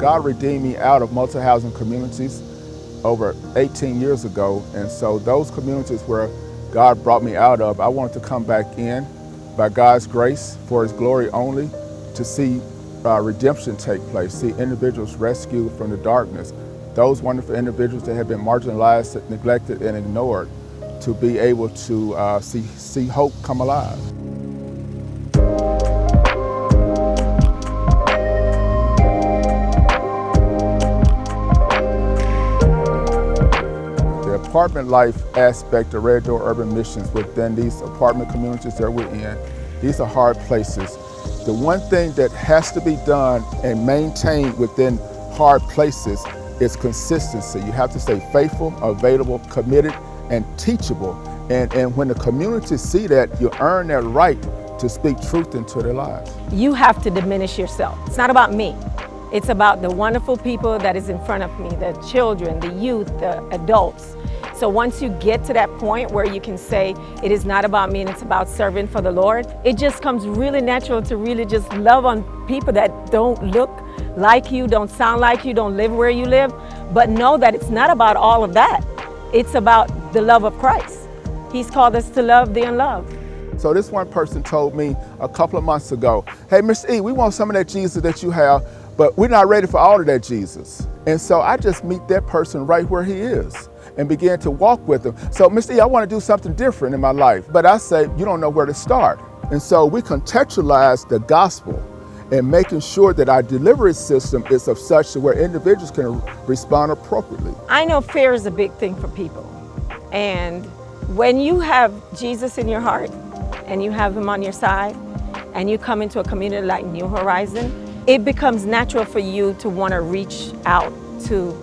God redeemed me out of multi-housing communities over 18 years ago. And so those communities where God brought me out of, I wanted to come back in by God's grace, for His glory only, to see redemption take place, see individuals rescued from the darkness, those wonderful individuals that have been marginalized, neglected, and ignored, to be able to see hope come alive. The apartment life aspect of Red Door Urban Missions within these apartment communities that we're in, these are hard places. The one thing that has to be done and maintained within hard places is consistency. You have to stay faithful, available, committed, and teachable. And when the community see that, you earn their right to speak truth into their lives. You have to diminish yourself. It's not about me. It's about the wonderful people that is in front of me, the children, the youth, the adults. So once you get to that point where you can say, it is not about me and it's about serving for the Lord, it just comes really natural to really just love on people that don't look like you, don't sound like you, don't live where you live, but know that it's not about all of that. It's about the love of Christ. He's called us to love the unloved. So this one person told me a couple of months ago, hey, Mr. E, we want some of that Jesus that you have, but we're not ready for all of that Jesus. And so I just meet that person right where he is and began to walk with him. So, Mr. E, I want to do something different in my life, but I say, you don't know where to start. And so we contextualize the gospel and making sure that our delivery system is of such that where individuals can respond appropriately. I know fear is a big thing for people. And when you have Jesus in your heart and you have Him on your side and you come into a community like New Horizon, it becomes natural for you to want to reach out to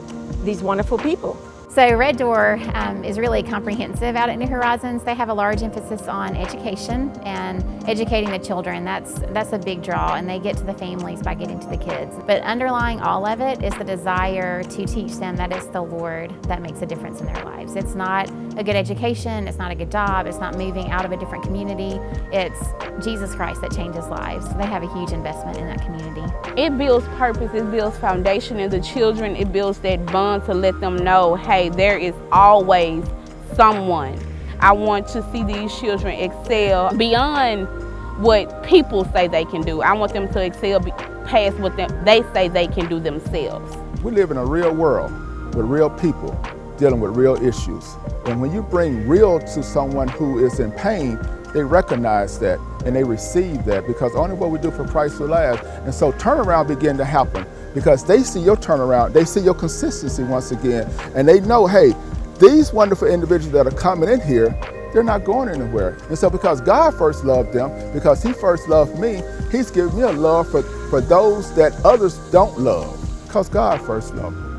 these wonderful people. So Red Door is really comprehensive out at New Horizons. They have a large emphasis on education and educating the children. That's a big draw, and they get to the families by getting to the kids. But underlying all of it is the desire to teach them that it's the Lord that makes a difference in their lives. It's not a good education, it's not a good job, it's not moving out of a different community. It's Jesus Christ that changes lives. So they have a huge investment in that community. It builds purpose, it builds foundation in the children, it builds that bond to let them know, hey, there is always someone. I want to see these children excel beyond what people say they can do. I want them to excel past what they say they can do themselves. We live in a real world with real people dealing with real issues. And when you bring real to someone who is in pain, they recognize that and they receive that, because only what we do for Christ will last. And so turnaround begin to happen because they see your turnaround, they see your consistency once again, and they know, hey, these wonderful individuals that are coming in here, they're not going anywhere. And so because God first loved them, because He first loved me, He's given me a love for those that others don't love, because God first loved them.